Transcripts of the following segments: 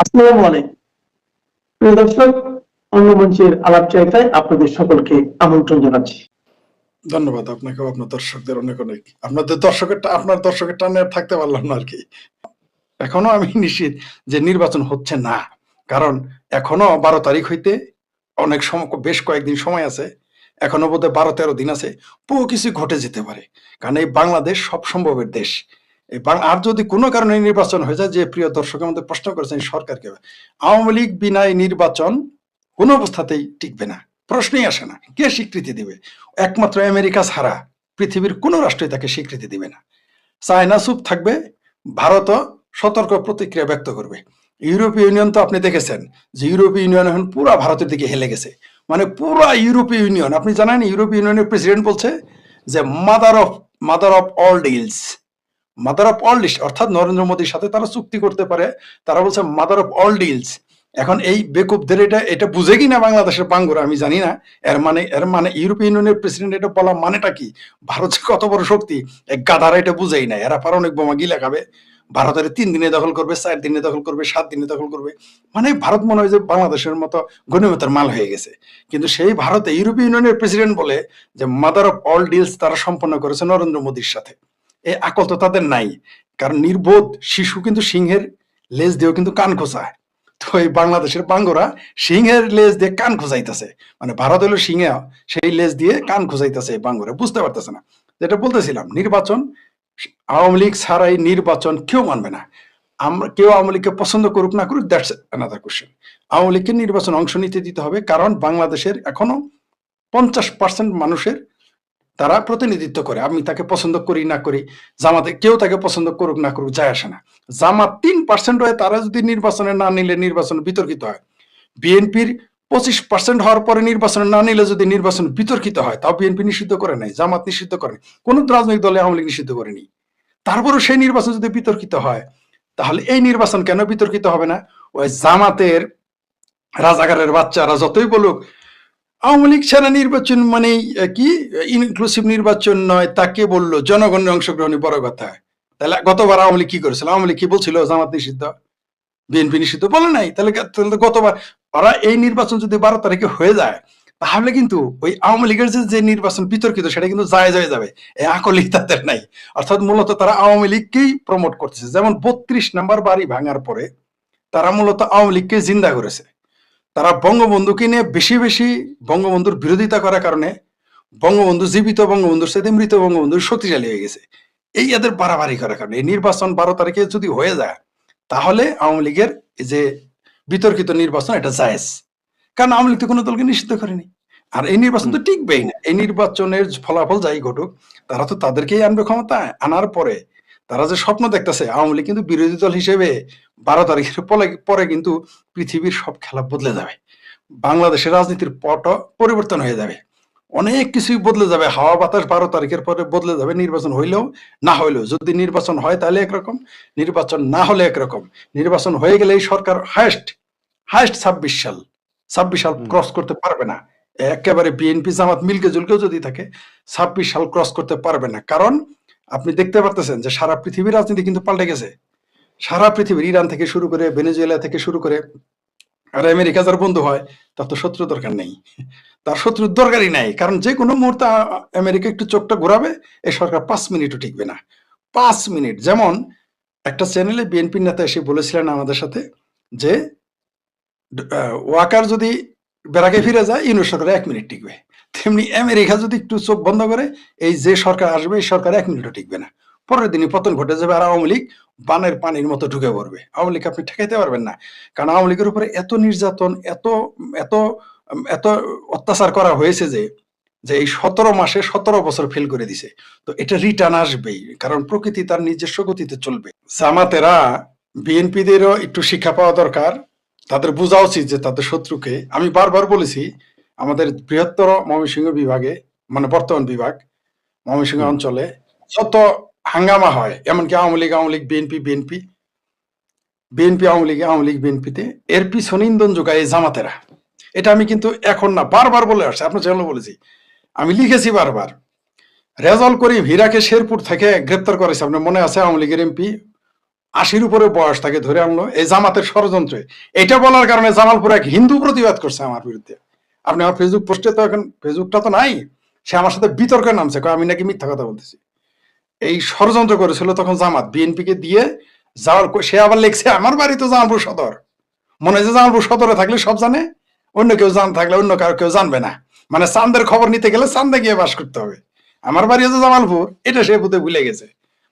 আসসালামু আলাইকুম। প্রিয় দর্শক, অন্য মঞ্চের আলাপচারিতায় আপনাদের সকলকে আমন্ত্রণ জানাচ্ছি। ধন্যবাদ আপনাকেও, আপনার দর্শকদের অনেক অনেক। আপনার দর্শকের টানে আর থাকতে পারলাম না আরকি। এখনো আমি নিশ্চিত যে নির্বাচন হচ্ছে না। কারণ এখনো ১২ তারিখ হইতে বেশ কয়েকদিন সময় আছে। এখনো বোধহয় ১২-১৩ দিন আছে। বহু কিছু ঘটে যেতে পারে। কারণ এই বাংলাদেশ সব সম্ভবের দেশ। আর যদি কোনো কারণে নির্বাচন হয়ে যায়, যে প্রিয় দর্শক আমাদের প্রশ্ন করেছেন সরকারকে, আওয়ামী লীগ বিনা এই নির্বাচন কোনো অবস্থাতেই টিকবে না। প্রশ্নই আসে না। কে স্বীকৃতি দিবে? একমাত্র আমেরিকা ছাড়া পৃথিবীর কোনো রাষ্ট্রই তাকে স্বীকৃতি দিবে না। চায়না চুপ থাকবে, ভারতও সতর্ক প্রতিক্রিয়া ব্যক্ত করবে। ইউরোপীয় ইউনিয়ন তো আপনি দেখেছেন যে ইউরোপীয় ইউনিয়ন এখন পুরা ভারতের দিকে হেলে গেছে। মানে পুরা ইউরোপীয় ইউনিয়ন, আপনি জানেন ইউরোপীয় ইউনিয়নের প্রেসিডেন্ট বলছে যে mother of all deals, mother of all deals, অর্থাৎ নরেন্দ্র মোদীর সাথে তারা চুক্তি করতে পারে। তারা বলছে মাদার অফ অল ডিলস। এখন এই বেকুবদের এটা বুঝে কিনা বাংলাদেশের বাঙ্গুরা আমি জানি না। এর মানে ইউরোপীয় ইউনিয়নের প্রেসিডেন্ট এটা বলা মানেটা কি? ভারত যে কত বড় শক্তি এই গাধারা এটা বুঝেই না। এরা পারমাণবিক বোমা গিলে খাবে, ভারতের ৩ দিনে দখল করবে, ৪ দিনে দখল করবে, ৭ দিনে দখল করবে। মানে ভারত মনে হয় যে বাংলাদেশের মতো গণিমতের মাল হয়ে গেছে। কিন্তু সেই ভারতে ইউরোপীয় ইউনিয়নের প্রেসিডেন্ট বলে যে মাদার অফ অল ডিলস তারা সম্পন্ন করেছে নরেন্দ্র মোদীর সাথে। এই আকল তো তাদের নাই। কারণ নির্বোধ শিশু কিন্তু সিংহের লেজ দিয়েও কিন্তু কান খোঁচায়। তো এই বাংলাদেশের বাঙ্গরা সিংহের লেজ দিয়ে কান খোঁচাইতেছে। মানে ভারত হলো সিংহে, সেই লেজ দিয়ে কান খোঁচাইতেছে এই বাঙ্গরা, বুঝতে পারতেছে না। যেটা বলতেছিলাম, নির্বাচন, আওয়ামী লীগ ছাড়া এই নির্বাচন কেউ মানবে না। আমরা কেউ আওয়ামী লীগকে পছন্দ করুক না করুক, দ্যাটস অ্যানাদার কোশ্চেন। আওয়ামী লীগকে নির্বাচন অংশ নিতে দিতে হবে, কারণ বাংলাদেশের এখনো ৫০% মানুষের তারা প্রতিনিধিত্ব করে। আমি তাকে পছন্দ করি না করি, জামাতে কেউ তাকে পছন্দ করুক না করুক, যায় আসে না। জামাত ৩% হয়ে তারা যদি নির্বাচনে না নিলে নির্বাচন বিতর্কিত হয়, বিএনপির ২৫% হওয়ার পরে নির্বাচনে না নিলে যদি নির্বাচন বিতর্কিত হয়, তাও বিএনপি নিষিদ্ধ করে নাই, জামাত নিষিদ্ধ করে, কোন রাজনৈতিক দলে আওয়ামী লীগ নিষিদ্ধ করেনি। তারপরেও সেই নির্বাচন যদি বিতর্কিত হয়, তাহলে এই নির্বাচন কেন বিতর্কিত হবে না? ওই জামাতের রাজাকারের বাচ্চারা যতই বলুক আওয়ামী লীগ ছাড়া নির্বাচন মানে কি ইনক্লুসিভ নির্বাচন নয়, তাকে বললো জনগণের অংশগ্রহণই বড় কথা। তাহলে গতবার আওয়ামী লীগ কি করেছিল? আওয়ামী লীগ কি বলছিল জামাত নিষিদ্ধ, বিএনপি নিষিদ্ধ? বলে নাই। তাহলে গতবার ওরা এই নির্বাচন যদি ১২ তারিখে হয়ে যায়, তাহলে কিন্তু ওই আওয়ামী লীগের যে নির্বাচন বিতর্কিত সেটা কিন্তু জায়েজ হয়ে যাবে। এই আকলই তাদের নাই। অর্থাৎ মূলত তারা আওয়ামী লীগকেই প্রমোট করতেছে। যেমন ৩২ নাম্বার বাড়ি ভাঙার পরে তারা মূলত আওয়ামী লীগকে জিন্দা করেছে। তারা বঙ্গবন্ধুকে নিয়ে বেশি বেশি বঙ্গবন্ধুর বিরোধিতা করার কারণে বঙ্গবন্ধু জীবিত বঙ্গবন্ধুর সাথে মৃত বঙ্গবন্ধুর শক্তিশালী হয়ে গেছে। এই এদের বাড়াবাড়ি করার কারণে এই নির্বাচন ১২ তারিখে যদি হয়ে যায়, তাহলে আওয়ামী লীগের যে বিতর্কিত নির্বাচন এটা জায়েজ। কারণ আওয়ামী লীগ তো কোনো দলকে নিষিদ্ধ করেনি। আর এই নির্বাচন তো টিকবেই না। এই নির্বাচনের ফলাফল যাই ঘটুক, তারা তো তাদেরকেই আনবে ক্ষমতায়। আনার পরে তারা যে স্বপ্ন দেখতেছে আওয়ামী লীগ কিন্তু বিরোধী দল হিসেবে ১২ তারিখের পরে কিন্তু পৃথিবীর সব খেলা বদলে যাবে। বাংলাদেশের রাজনীতির পটও পরিবর্তন হয়ে যাবে। অনেক কিছুই বদলে যাবে। হাওয়া বাতাস ১২ তারিখের পরে বদলে যাবে। নির্বাচন হইলেও না হইলেও, যদি নির্বাচন হয় তাহলে একরকম, নির্বাচন না হলে একরকম। নির্বাচন হয়ে গেলে এই সরকার হায়েস্ট ২৬ সাল ক্রস করতে পারবে না। একেবারে বিএনপি জামাত মিলকে জুলকেও যদি থাকে ২৬ সাল ক্রস করতে পারবে না। কারণ আপনি দেখতে পারতেছেন যে সারা পৃথিবীর রাজনীতি কিন্তু পাল্টে গেছে। সারা পৃথিবীর ইরান থেকে শুরু করে, ভেনেজুয়েলা থেকে শুরু করে, আর আমেরিকা যার বন্ধু হয় তার তো শত্রু দরকার নেই। তার শত্রুর দরকারই নাই। কারণ যে কোনো মুহূর্তে আমেরিকা একটু চোখটা ঘোরাবে, এই সরকার ৫ মিনিটও টিকবে না। ৫ মিনিট। যেমন একটা চ্যানেলে বিএনপির নেতা এসে বলেছিলেন আমাদের সাথে যে ওয়াকার যদি বেড়াকে ফিরে যায়, ইউনূস সরকার ১ মিনিট টিকবে। তেমনি আমেরিকা যদি একটু চোখ বন্ধ করে, এই যে সরকার আসবে এই সরকার ১ মিনিটও টিকবে না। পরের দিনই পতন ঘটে যাবে। আর আওয়ামী লীগ বানের পানির মতো ঢুকে পড়বে। আওয়ামী লীগ আপনি ঠেকাইতে পারবেন না। কারণ আওয়ামী লীগের উপরে এত নির্যাতন, এত এত এত অত্যাচার করা হয়েছে যে এই ১৭ মাসে ১৭ বছর ফেল করে দিছে। তো এটা রিটার্ন আসবেই। কারণ প্রকৃতি তার নিজস্ব গতিতে চলবে। জামাতেরা বিএনপিদেরও একটু শিক্ষা পাওয়া দরকার। তাদের বোঝা উচিত যে তাদের শত্রুকে, আমি বারবার বলেছি, আমাদের বৃহত্তর ময়মনসিংহ বিভাগে, মানে বর্তমান বিভাগ ময়মনসিংহ অঞ্চলে যত হাঙ্গামা হয়, এমনকি আওয়ামী লীগ বিএনপি আওয়ামী লীগ বিএনপিতে, এর পিছনে ইন্ধন যোগায় এই জামাতেরা। এটা আমি কিন্তু এখন না, বারবার বলে আসছি, আপনার চ্যানেলে বলেছি, আমি লিখেছি বারবার। রেজাউল করিম হীরাকে শেরপুর থেকে গ্রেপ্তার করেছে, আপনার মনে আছে? আওয়ামী লীগের এমপি 80-র উপরে বয়স তাকে ধরে আনলো এই জামাতের ষড়যন্ত্রে। এটা বলার কারণে জামালপুর এক হিন্দু প্রতিবাদ করছে আমার বিরুদ্ধে। আপনি আমার ফেসবুক পোস্টে তো এখন ফেসবুকটা তো নাই, সে আমার সাথে বিতর্কে নামছে, কয় আমি নাকি মিথ্যা কথা বলতেছি। এই ষড়যন্ত্র করেছিল তখন জামাত বিএনপি কে দিয়ে সে আবার লিখছে আমার বাড়ি তো জামালপুর সদর, মনে হয় যে জামালপুর সদরে থাকলে সব জানে, অন্য কেউ থাকলে অন্য কেউ জানবে না, মানে চান্দের খবর নিতে গেলে চান্দে গিয়ে বাস করতে হবে। আমার বাড়ি হচ্ছে জামালপুর, এটা সে ভুলে গেছে।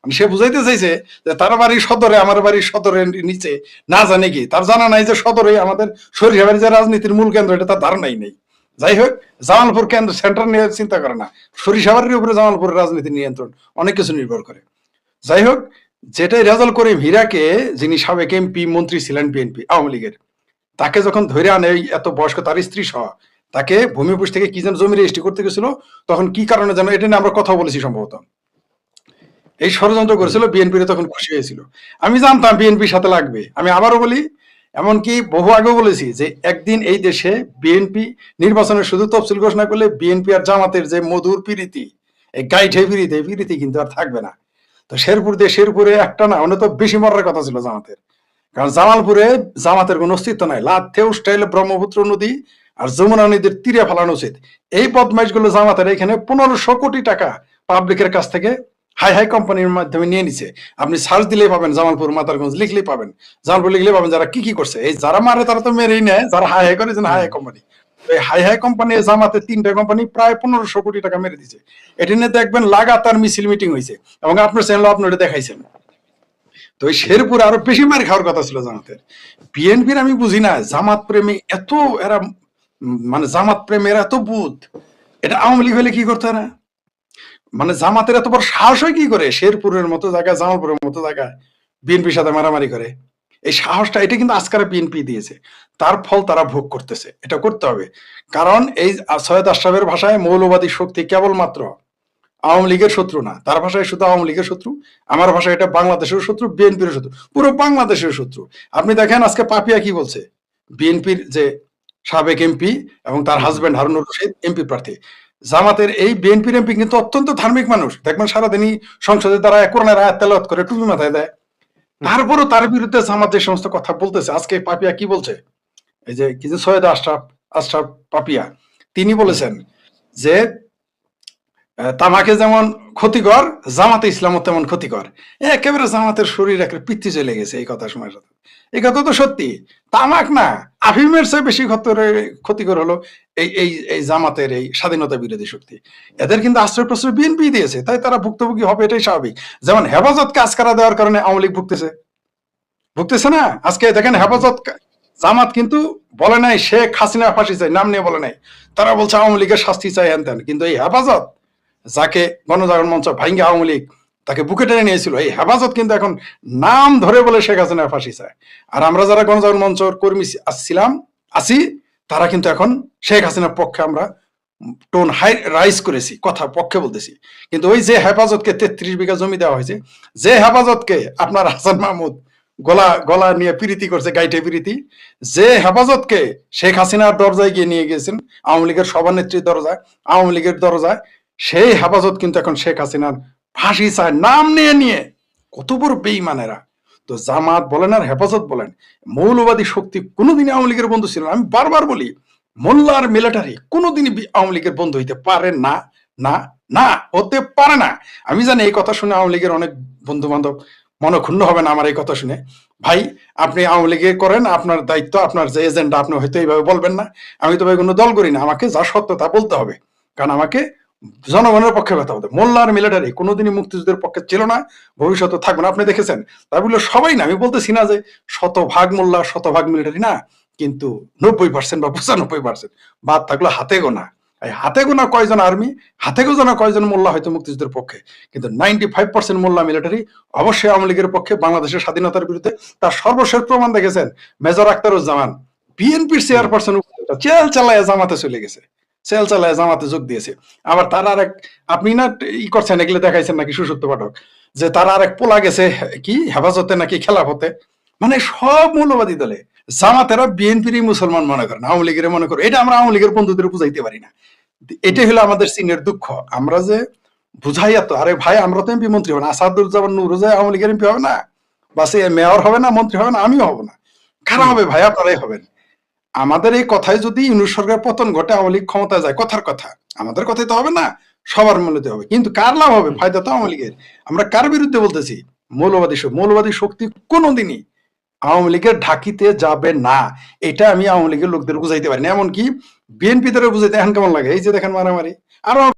মানে সে বুঝাইতে চাইছে যে তার বাড়ির সদরে, আমার বাড়ির সদরের নিচে না জানে কি, তার জানা নাই যে সদরে আমাদের সরিষাবাড়ি যে রাজনীতির মূল কেন্দ্র, এটা তার ধারণাই নেই। যাই হোক, জামালপুর কেন্দ্র সেন্টার নিয়ে চিন্তা করে না, সরিষাবাড়ির উপরে জামালপুরের রাজনীতি নিয়ন্ত্রণ অনেক কিছু নির্ভর করে। যাই হোক, যেটাই রেজাল করিম হীরাকে, যিনি সাবেক এমপি মন্ত্রী ছিলেন বিএনপি আওয়ামী লীগের, তাকে যখন ধরে আনে এত বয়স্ক তার স্ত্রী সহ, তাকে ভূমিপুষ থেকে কি যেন জমি রেজিস্ট্রি করতে গেছিল, তখন কি কারণে যেন এটা নিয়ে আমরা কথা বলেছি সম্ভবত, এই ষড়যন্ত্র করেছিল বিএনপির, তখন খুশি হয়েছিল। আমি জানতাম বিএনপির সাথে লাগবে। আমি আবারও বলি, এমনকি বহু আগেও বলেছি যে একদিন এই দেশে বিএনপি নির্বাচনের শুধু তফসিল ঘোষণা করলে বিএনপি আর জামাতের যে মধুর প্রীতি, এই গাইঠে প্রীতি, এই প্রীতি কিন্তু আর থাকবে না। তো শেরপুরে একটা না, অনেক তো বেশি মরার কথা ছিল জামাতের, কারণ জামালপুরে জামাতের কোনো অস্তিত্ব নাই। লাথেউ স্টাইলে ব্রহ্মপুত্র নদী আর যমুনা নদীর তীরে ফেলানো উচিত। এই বদমাইশগুলো জামাতের এখানে 1500 কোটি টাকা পাবলিকের কাছ থেকে হাই হাই কোম্পানির মাধ্যমে নিয়ে নিছে। আপনি সার্চ দিলেই পাবেন, জামালপুর মাতারগঞ্জ লিখলেই পাবেন, জামালপুর লিখলেই পাবেন যারা কি করছে। এই যারা মারে তারা তো মেরেই নেয়, যারা হাই হাই করে যেন হাই হাই কোম্পানি, এই হাই হাই কোম্পানি জামাতের 3টা কোম্পানি প্রায় 1500 কোটি টাকা মেরে দিছে। এটি নিয়ে দেখবেন লাগাতার মিছিল মিটিং হয়েছে, এবং আপনার চ্যানেল আপনারা দেখাইছেন। তো ওই শেরপুর আরো বেশি মার খাওয়ার কথা ছিল জামাতের। বিএনপির আমি বুঝি না জামাত প্রেমী এত, এরা মানে জামাত প্রেমের এত বুধ, এটা আওয়ামী লীগ হলে কি করতো না, মানে জামাতের এত বড় সাহস হয় কি করে শেরপুরের মতো জায়গায়, জামালপুরের মতো জায়গায় বিএনপির সাথে মারামারি করে। এই সাহসটা এটা কিন্তু আজকাল বিএনপি দিয়েছে, তার ফল তারা ভোগ করতেছে। এটা করতে হবে, কারণ এই সৈয়দ আশরাফের ভাষায় মৌলবাদী শক্তি কেবলমাত্র আওয়ামী লীগের শত্রু না, তার ভাষায় শুধু আওয়ামী লীগের শত্রু, আমার ভাষায় এটা বাংলাদেশের শত্রু, বিএনপির শত্রু, পুরো বাংলাদেশের শত্রু। আপনি দেখেন আজকে পাপিয়া কি বলছে, বিএনপির যে সাবেক এমপি এবং তার হাজবেন্ড হারুনুর রশিদ এমপি প্রার্থী, জামাতের এই বিএনপির এমপি কিন্তু অত্যন্ত ধার্মিক মানুষ, দেখবেন সারাদিনই সংসদে দ্বারা কোরআনের আয়াত তেলাওয়াত করে টুপি মাথায় দেয়, তারপরও তার বিরুদ্ধে জামাত যে সমস্ত কথা বলতেছে। আজকে পাপিয়া কি বলছে, এই যে কিছু সৈয়দ আশরাফ পাপিয়া, তিনি বলেছেন যে তামাকে যেমন ক্ষতিকর, জামাতে ইসলামও তেমন ক্ষতিকর। একেবারে জামাতের শরীর একটা পিত্তি চলে গেছে এই কথা শোনার সাথে। এই কথা তো সত্যি, তামাক না আফিমের চেয়ে বেশি ক্ষতিকর হলো এই এই এই জামাতের এই স্বাধীনতা বিরোধী শক্তি। এদের কিন্তু আশ্রয় প্রশ্রয় বিএনপি দিয়েছে, তাই তারা ভুক্তভোগী হবে, এটাই স্বাভাবিক। যেমন হেফাজতকে আজকারা দেওয়ার কারণে আওয়ামী লীগ ভুগতেছে না। আজকে দেখেন হেফাজত, জামাত কিন্তু বলে নাই শেখ হাসিনা ফাঁসি চাই, নাম নিয়ে বলে নাই, তারা বলছে আওয়ামী লীগের শাস্তি চাই হেন তেন। কিন্তু এই হেফাজত, যাকে গণজাগরণ মঞ্চ ভাঙ্গে আওয়ামী লীগ তাকে বুকে টেনে নিয়েছিল, এই হেফাজত কিন্তু এখন নাম ধরে বলে শেখ হাসিনা ফাঁসি চায়। আর আমরা যারা গণজাগরণ মঞ্চর কর্মী আছি, তারা কিন্তু এখন শেখ হাসিনার পক্ষে আমরা টোন হাই রাইজ করেছি, কথা পক্ষে বলতেছি। কিন্তু ওই যে হেফাজতকে 33 বিঘা জমি দেওয়া হয়েছে, যে হেফাজতকে আপনার হাসান মাহমুদ গলা নিয়ে প্রীতি করছে, গাইটে প্রীতি, যে হেফাজতকে শেখ হাসিনার দরজায় গিয়ে নিয়ে গেছেন, আওয়ামী লীগের সভানেত্রীর দরজায়, আওয়ামী লীগের দরজায়, সেই হেফাজত কিন্তু এখন শেখ হাসিনার ফাঁসি চায় নাম নিয়ে। কত বড় বেঈমানেরা। তো জামাত বলেন আর হেফাজত বলেন, মৌলবাদী শক্তি কোনোদিনই আওয়ামী লীগের বন্ধু ছিল না। আমি বারবার বলি, মোল্লা আর মিলিটারি কোনোদিনই আওয়ামী লীগের বন্ধু হইতে পারে না, না না, হতে পারে না। আমি জানি এই কথা শুনে আওয়ামী লীগের অনেক বন্ধু বান্ধব মনক্ষুণ্ণ হবে না আমার এই কথা শুনে। ভাই, আপনি আওয়ামী লীগে করেন, আপনার দায়িত্ব, আপনার যে এজেন্ডা, আপনি হয়তো এইভাবে বলবেন না। আমি তো ভাই কোনো দল করি না, আমাকে যা সত্য তা বলতে হবে, কারণ আমাকে জনগণের পক্ষে কথা বলতে। মোল্লা আর মিলিটারি কোনোদিনই মুক্তিযুদ্ধের পক্ষে ছিল না, ভবিষ্যতে থাকবে না। আপনি দেখেছেন, তাই বললো সবাই না, আমি বলতেছি না যে 100% মোল্লা 100% মিলিটারি না, কিন্তু 90% বা 95% বাদ থাকলো হাতে গোনা। হাতে গোনা কয়জন আর্মি, হাতে গোনা কয়জন মোল্লা হয়তো মুক্তিযুদ্ধের পক্ষে, কিন্তু 95% মোল্লা মিলিটারি অবশ্যই আওয়ামী লীগের পক্ষে, বাংলাদেশের স্বাধীনতার বিরুদ্ধে। তার সর্বশেষ প্রমাণ দেখেছেন মেজর আখতারুজ্জামান, বিএনপির চেয়ারপারসন, চেল চালায় জামাতে চলে গেছে, সেল চালায় জামাতে যোগ দিয়েছে। আবার তার আরেক, আপনি না ই করছেন, এগুলো দেখাইছেন নাকি সুসত্য পাঠক, যে তার আরেক পোলা গেছে কি হেফাজতে নাকি খেলাফতে। মানে সব মৌলবাদী দলে জামাতেরা বিএনপির মুসলমান মনে করেন, আওয়ামী লীগের মনে করে। এটা আমরা আওয়ামী লীগের বন্ধুদের বুঝাইতে পারি না। এটাই হলো আমাদের চীনের দুঃখ। আমরা যে বুঝাই এত, আরে ভাই আমরা তো এমপি মন্ত্রী হবো না, আসাদুজ্জামান নূর যে আওয়ামী লীগের এমপি হবে না, বাসে মেয়র হবে না, মন্ত্রী হবে না, আমিও হব না। কারা হবে ভাই? আপনারাই হবেন। আমাদের এই কথায় যদি ইউনূস সরকার পতন ঘটে, আওয়ামী লীগ ক্ষমতায় যায়, কথার কথা, আমাদের কথাই তো হবে না, সবার মূল্যতে হবে। কিন্তু কার লাভ হবে? ফায়দা তো আওয়ামী লীগের। আমরা কার বিরুদ্ধে বলতেছি? মৌলবাদী শক্তি কোনোদিনই আওয়ামী লীগের ঢাকিতে যাবে না। এটা আমি আওয়ামী লীগের লোকদের বুঝাইতে পারি না। এমনকি বিএনপি দ্বারা বুঝাইতে এখন কেমন লাগে, এই যে দেখেন মারামারি। আরো